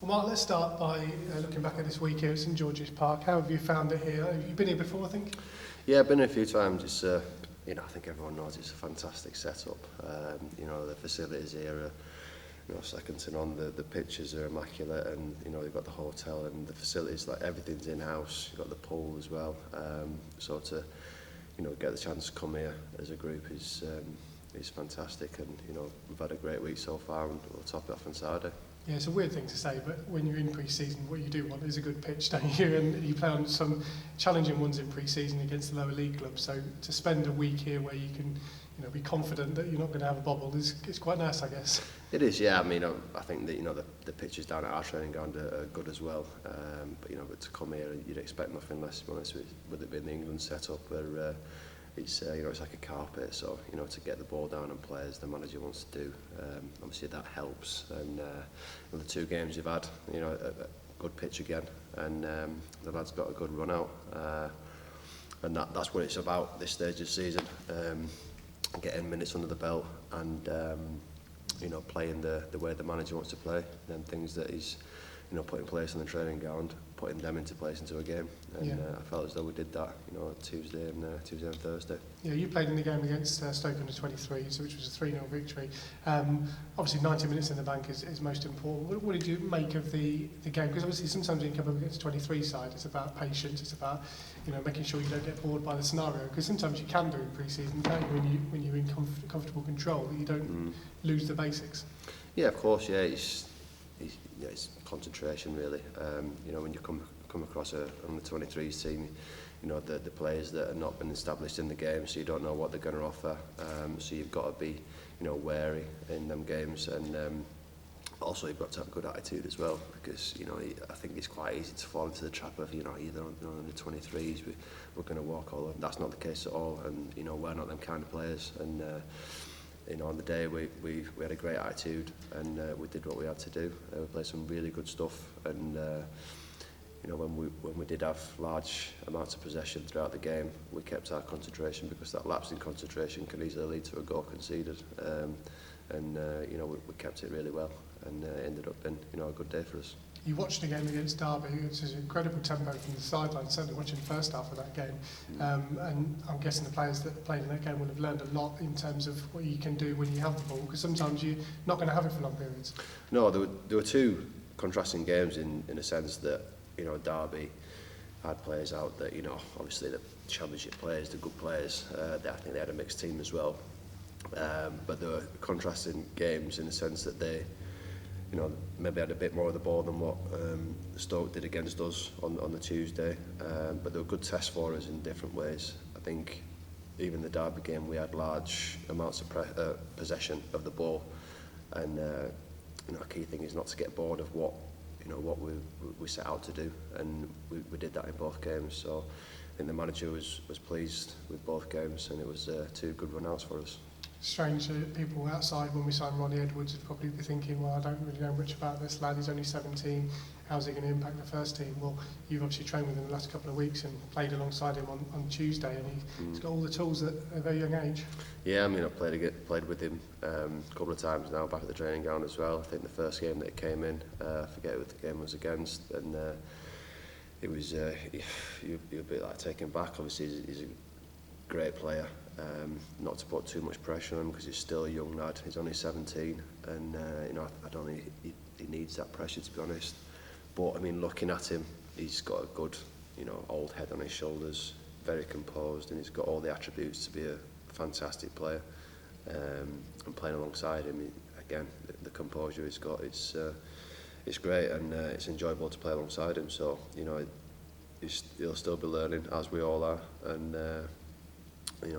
Well, Mark, let's start by looking back at this week here at St George's Park. How have you found it here? Have you been here before, I think? Yeah, I've been here a few times. It's, I think everyone knows it's a fantastic setup. The facilities here are, second to none. The pitches are immaculate, and you've got the hotel and the facilities, like everything's in house. You've got the pool as well. So to, get the chance to come here as a group is fantastic, and we've had a great week so far, and we'll top it off on Saturday. Yeah, it's a weird thing to say, but when you're in pre-season, what you do want is a good pitch, don't you? And you play on some challenging ones in pre-season against the lower league clubs. So to spend a week here where you can, be confident that you're not going to have a bobble is quite nice, I guess. It is, yeah. I mean, I think that the pitches down at our training ground are good as well. But to come here, you'd expect nothing less. To be honest, with it being the England setup, where it's like a carpet. So to get the ball down and play as the manager wants to do, obviously that helps. And the two games you've had, a good pitch again, and the lads got a good run out. And that's what it's about this stage of the season. Getting minutes under the belt and playing the way the manager wants to play, and things that he's put in place on the training ground, putting them into place into a game. And I felt as though we did that, Tuesday and Thursday. Yeah, you played in the game against Stoke under 23s, which was a 3-0 victory. Obviously 90 minutes in the bank is most important. What did you make of the game? Because obviously sometimes when you come up against a 23 side, it's about patience, it's about making sure you don't get bored by the scenario, because sometimes you can do in pre-season, can't you, when you're in comfortable control, that you don't lose the basics. Yeah, of course, yeah. It's concentration really. When you come across a under 23s team, the players that have not been established in the game, so you don't know what they're going to offer. So you've got to be, wary in them games, and also you've got to have a good attitude as well, because I think it's quite easy to fall into the trap of either on the 23s we're going to walk all over. That's not the case at all, and we're not them kind of players. And on the day we had a great attitude, and we did what we had to do. We played some really good stuff, and when we did have large amounts of possession throughout the game, we kept our concentration, because that lapse in concentration can easily lead to a goal conceded. We kept it really well, and it ended up being a good day for us. You watched the game against Derby. It was an incredible tempo from the sideline, certainly watching the first half of that game. And I'm guessing the players that played in that game will have learned a lot in terms of what you can do when you have the ball, because sometimes you're not going to have it for long periods. No, there were two contrasting games in a sense that, Derby had players out that, obviously the championship players, the good players, I think they had a mixed team as well. But there were contrasting games in the sense that they, maybe had a bit more of the ball than what Stoke did against us on the Tuesday. But they were good tests for us in different ways. I think even the Derby game, we had large amounts of possession of the ball, and a key thing is not to get bored of what we set out to do, and we did that in both games. So I think the manager was pleased with both games, and it was two good run-outs for us. Strange that people outside, when we signed Ronnie Edwards, would probably be thinking, well, I don't really know much about this lad, he's only 17, how's he going to impact the first team? Well, you've obviously trained with him the last couple of weeks and played alongside him on Tuesday, and he's got all the tools at a very young age. Yeah, I mean, I've played with him a couple of times now back at the training ground as well. I think the first game that he came in, I forget who the game was against, and it was you're a bit like taken back. Obviously, he's a great player. Not to put too much pressure on him, because he's still a young lad. He's only 17, and I don't think he needs that pressure, to be honest. But I mean, looking at him, he's got a good, old head on his shoulders, very composed, and he's got all the attributes to be a fantastic player. And playing alongside him, again, the composure he's got, it's great, and it's enjoyable to play alongside him. So he'll still be learning, as we all are, and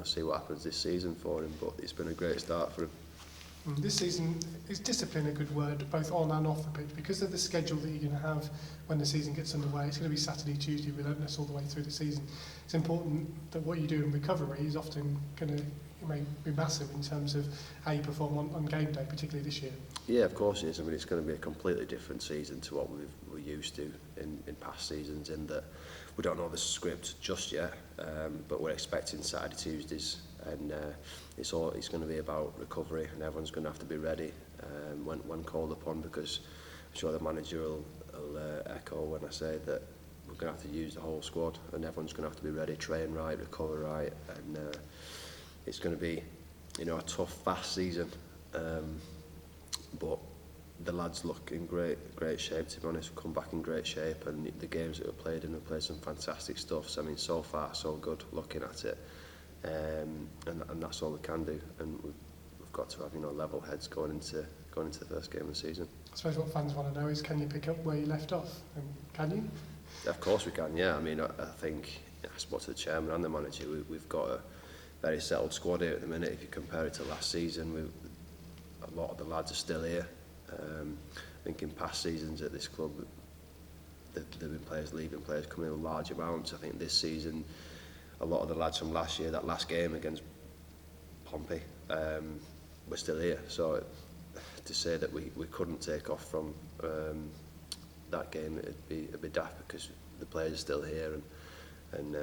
see what happens this season for him. But it's been a great start for him. This season, is discipline a good word, both on and off the pitch? Because of the schedule that you're going to have when the season gets underway, it's going to be Saturday, Tuesday, relentless all the way through the season. It's important that what you do in recovery is often going to be massive in terms of how you perform on game day, particularly this year. Yeah, of course it is. I mean, it's going to be a completely different season to what we're used to in past seasons, in that we don't know the script just yet, but we're expecting Saturday, Tuesdays, and it's going to be about recovery, and everyone's going to have to be ready when called upon, because sure the manager will echo when I say that we're going to have to use the whole squad, and everyone's going to have to be ready, train right, recover right, and it's going to be, you know, a tough, fast season. But the lads look in great shape, to be honest. We've come back in great shape, and the games that we've played in, we've played some fantastic stuff. So I mean, so far so good looking at it, and that's all we can do. And we've got to have, you know, level heads going into the first game of the season. I suppose what fans want to know is, can you pick up where you left off? And can you? Of course we can. Yeah, I mean, I think I spoke to the chairman and the manager. We've got a very settled squad here at the minute. If you compare it to last season, a lot of the lads are still here. I think in past seasons at this club, there have been players leaving, players coming in large amounts. I think this season, a lot of the lads from last year, that last game against Pompey, were still here. So to say that we couldn't take off from that game, it'd be daft, because the players are still here, and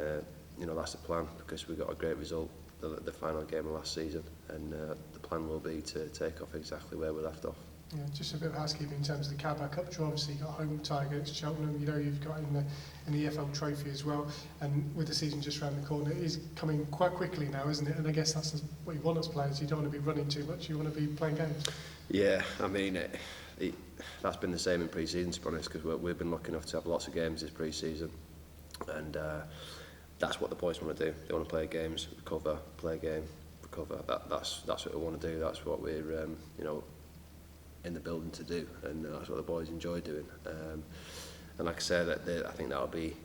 you know, that's the plan, because we got a great result the final game of last season, and the plan will be to take off exactly where we left off. Yeah, just a bit of housekeeping in terms of the Carabao Cup draw. Obviously, you've got home tie against Cheltenham. You know, you've got in the EFL Trophy as well. And with the season just around the corner, it is coming quite quickly now, isn't it? And I guess that's what you want as players. You don't want to be running too much. You want to be playing games. Yeah, I mean, that's been the same in pre-season, to be honest, because we've been lucky enough to have lots of games this pre-season, and that's what the boys want to do. They want to play games, recover, play a game, recover. That's what we want to do. That's what we're you know, in the building to do, and that's what the boys enjoy doing. And like I said, I think that'll be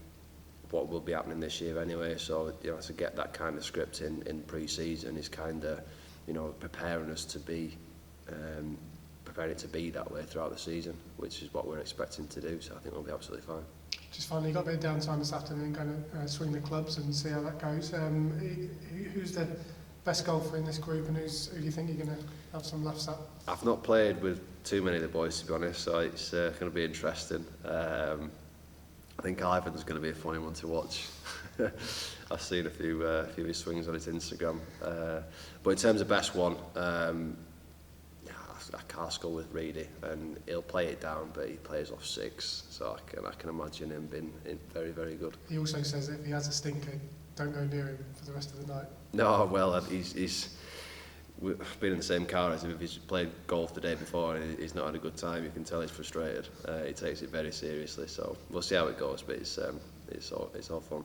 what will be happening this year anyway. So, you know, to get that kind of script in pre-season is kind of, you know, preparing us to be preparing it to be that way throughout the season, which is what we're expecting to do. So I think we'll be absolutely fine. Just finally, you got a bit of downtime this afternoon, going to swing the clubs and see how that goes. Who's the best golfer in this group, and who do you think you're going to have some laughs at? I've not played with too many of the boys, to be honest, so it's going to be interesting. I think Ivan's going to be a funny one to watch. I've seen a few of his swings on his Instagram. But in terms of best one, I can't score with Reedy, and he'll play it down, but he plays off 6, so I can imagine him being very, very good. He also says that if he has a stinker, don't go near him for the rest of the night. No, well, we've been in the same car as him. If he's played golf the day before and he's not had a good time, you can tell he's frustrated. He takes it very seriously, so we'll see how it goes, but it's all fun.